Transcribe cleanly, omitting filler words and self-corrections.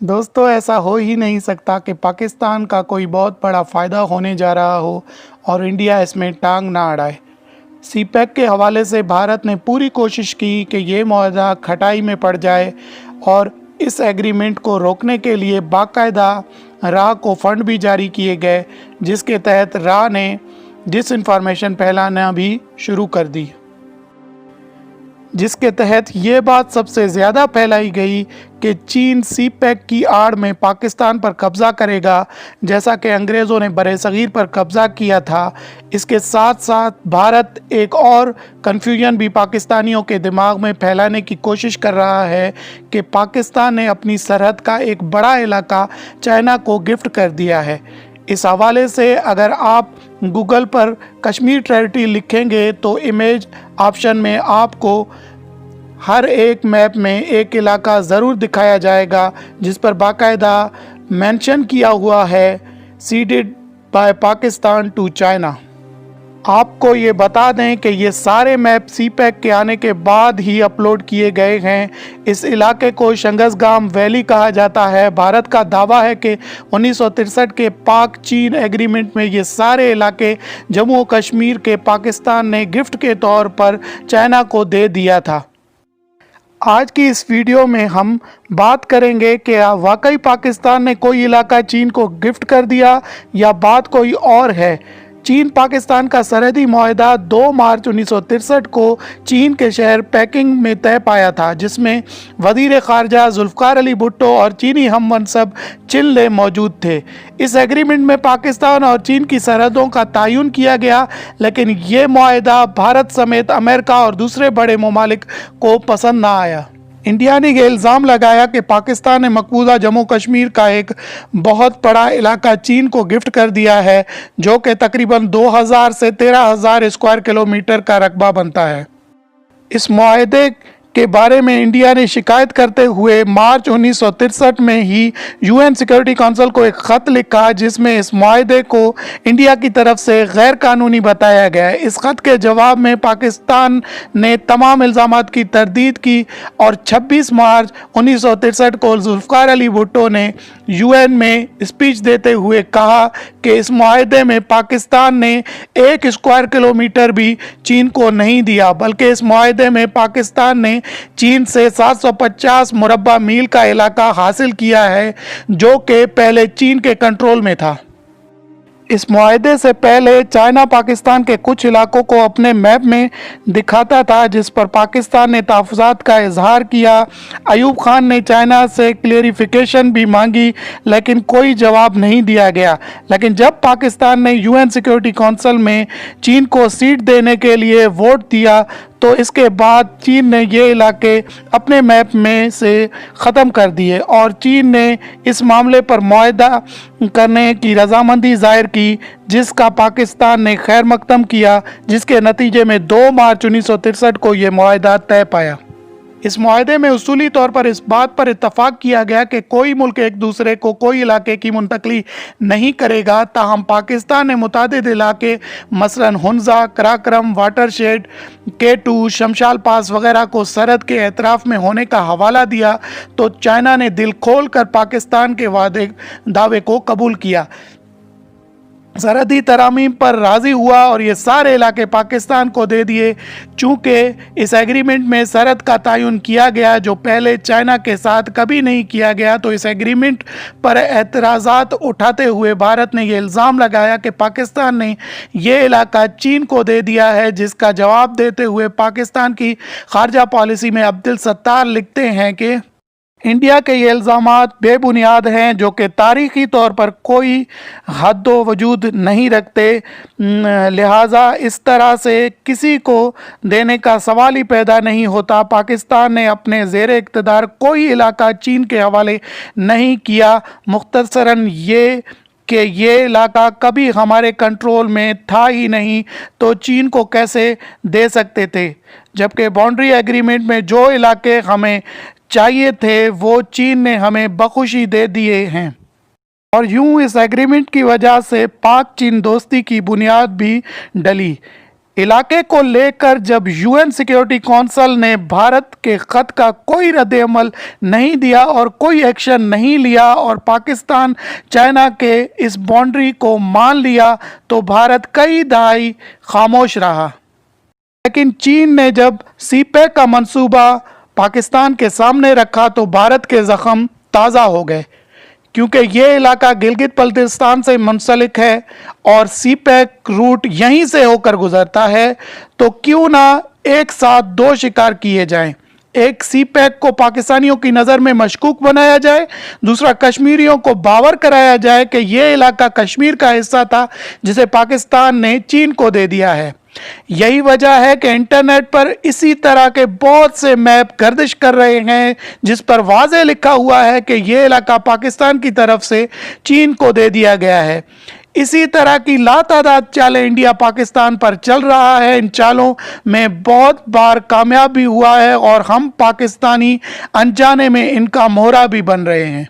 दोस्तों, ऐसा हो ही नहीं सकता कि पाकिस्तान का कोई बहुत बड़ा फ़ायदा होने जा रहा हो और इंडिया इसमें टांग ना अड़ाए। सी पैक के हवाले से भारत ने पूरी कोशिश की कि ये माहदा खटाई में पड़ जाए और इस एग्रीमेंट को रोकने के लिए बाकायदा राह को फंड भी जारी किए गए, जिसके तहत राह ने डिसइंफॉर्मेशन फैलाना भी शुरू कर दी, जिसके तहत ये बात सबसे ज़्यादा फैलाई गई कि चीन सी पैक की आड़ में पाकिस्तान पर कब्ज़ा करेगा, जैसा कि अंग्रेज़ों ने बरे-सग़ीर पर कब्ज़ा किया था। इसके साथ साथ भारत एक और कन्फ्यूजन भी पाकिस्तानियों के दिमाग में फैलाने की कोशिश कर रहा है कि पाकिस्तान ने अपनी सरहद का एक बड़ा इलाका चाइना को गिफ्ट कर दिया है। इस हवाले से अगर आप गूगल पर कश्मीर टेरिटरी लिखेंगे तो इमेज ऑप्शन में आपको हर एक मैप में एक इलाका ज़रूर दिखाया जाएगा जिस पर बाकायदा मेंशन किया हुआ है ceded by Pakistan to China. आपको ये बता दें कि ये सारे मैप सी पैक के आने के बाद ही अपलोड किए गए हैं। इस इलाके को शंगसगाम वैली कहा जाता है। भारत का दावा है कि 1963 के पाक चीन एग्रीमेंट में ये सारे इलाके जम्मू और कश्मीर के पाकिस्तान ने गिफ्ट के तौर पर चाइना को दे दिया था। आज की इस वीडियो में हम बात करेंगे कि वाकई पाकिस्तान ने कोई इलाका चीन को गिफ्ट कर दिया या बात कोई और है। चीन पाकिस्तान का सरहदी मुआहदा 2 मार्च 1963 को चीन के शहर पेकिंग में तय पाया था, जिसमें वज़ीर ख़ारजा ज़ुल्फ़िकार अली भुट्टो और चीनी हम मनसब चिन ले मौजूद थे। इस एग्रीमेंट में पाकिस्तान और चीन की सरहदों का तयन किया गया, लेकिन ये मुआहदा भारत समेत अमेरिका और दूसरे बड़े ममालिक को पसंद ना आया। इंडिया ने यह इल्ज़ाम लगाया कि पाकिस्तान ने मकबूजा जम्मू कश्मीर का एक बहुत बड़ा इलाका चीन को गिफ्ट कर दिया है, जो कि तकरीबन 2000 से 13,000 स्क्वायर किलोमीटर का रकबा बनता है। इस मुआहदे के बारे में इंडिया ने शिकायत करते हुए मार्च 1963 में ही यूएन सिक्योरिटी काउंसिल को एक ख़त लिखा, जिसमें इस मुआहदे को इंडिया की तरफ से गैर कानूनी बताया गया। इस ख़त के जवाब में पाकिस्तान ने तमाम इल्ज़ामात की तरदीद की और 26 मार्च 1963 को ज़ुल्फ़िकार अली भुट्टो ने यूएन में स्पीच देते हुए कहा कि इस मुआहदे में पाकिस्तान ने 1 स्क्वायर किलोमीटर भी चीन को नहीं दिया, बल्कि इस मुआहदे में पाकिस्तान ने चीन से 750 मुरब्बा मील का इलाका हासिल किया है, जो कि पहले चीन के कंट्रोल में था। इस मुआहदे से पहले चाइना पाकिस्तान के कुछ इलाकों को अपने मैप में दिखाता था, जिस पर पाकिस्तान ने तहफ़्फ़ुज़ात का इजहार किया। अयूब खान ने चाइना से क्लियरिफिकेशन भी मांगी, लेकिन कोई जवाब नहीं दिया गया। लेकिन जब पाकिस्तान ने यूएन सिक्योरिटी काउंसिल में चीन को सीट देने के लिए वोट दिया, तो इसके बाद चीन ने ये इलाके अपने मैप में से ख़त्म कर दिए और चीन ने इस मामले पर मुआहदा करने की रजामंदी ज़ाहिर की, जिसका पाकिस्तान ने खैर मकदम किया, जिसके नतीजे में 2 मार्च 1963 को ये मुआहदा तय पाया। इस मुआहदे में उसूली तौर पर इस बात पर इत्तफाक किया गया कि कोई मुल्क एक दूसरे को कोई इलाके की मुंतकली नहीं करेगा। ताहम पाकिस्तान ने मुतादिद इलाके मसलन हुंजा, कराक्रम, वाटरशेड, K2, शमशाल पास वगैरह को सरहद के एतराफ़ में होने का हवाला दिया, तो चाइना ने दिल खोल कर पाकिस्तान के दावे को कबूल किया, सरहदी तरामीम पर राज़ी हुआ और ये सारे इलाके पाकिस्तान को दे दिए। चूँकि इस एग्रीमेंट में सरहद का तयन किया गया जो पहले चाइना के साथ कभी नहीं किया गया, तो इस एग्रीमेंट पर एतराज़ात उठाते हुए भारत ने ये इल्ज़ाम लगाया कि पाकिस्तान ने ये इलाका चीन को दे दिया है, जिसका जवाब देते हुए पाकिस्तान की ख़ारजा पॉलिसी में अब्दुल सत्तार लिखते हैं कि इंडिया के ये इल्ज़ामात बेबुनियाद हैं, जो कि तारीख़ी तौर पर कोई हद व वजूद नहीं रखते, लिहाजा इस तरह से किसी को देने का सवाल ही पैदा नहीं होता। पाकिस्तान ने अपने ज़ेर इक़्तिदार कोई इलाका चीन के हवाले नहीं किया। मुख्तसरन ये कि ये इलाका कभी हमारे कंट्रोल में था ही नहीं, तो चीन को कैसे दे सकते थे, जबकि बाउंड्री एग्रीमेंट में जो इलाके हमें चाहिए थे वो चीन ने हमें बखुशी दे दिए हैं। और यूं इस एग्रीमेंट की वजह से पाक चीन दोस्ती की बुनियाद भी डली। इलाके को लेकर जब यूएन सिक्योरिटी काउंसिल ने भारत के खत का कोई रद्द-ए-अमल नहीं दिया और कोई एक्शन नहीं लिया और पाकिस्तान चाइना के इस बाउंड्री को मान लिया तो भारत कई दहाई खामोश रहा। लेकिन चीन ने जब सीपैक का मंसूबा पाकिस्तान के सामने रखा तो भारत के ज़ख्म ताज़ा हो गए, क्योंकि ये इलाका गिलगित बल्तिस्तान से मुंसलिक है और सीपैक रूट यहीं से होकर गुजरता है, तो क्यों ना एक साथ दो शिकार किए जाएं। एक सीपैक को पाकिस्तानियों की नज़र में मशकूक बनाया जाए, दूसरा कश्मीरियों को बावर कराया जाए कि ये इलाका कश्मीर का हिस्सा था जिसे पाकिस्तान ने चीन को दे दिया है। यही वजह है कि इंटरनेट पर इसी तरह के बहुत से मैप गर्दिश कर रहे हैं जिस पर वाज़े लिखा हुआ है कि ये इलाका पाकिस्तान की तरफ से चीन को दे दिया गया है। इसी तरह की लातादाद चालें इंडिया पाकिस्तान पर चल रहा है। इन चालों में बहुत बार कामयाब भी हुआ है और हम पाकिस्तानी अनजाने में इनका मोहरा भी बन रहे हैं।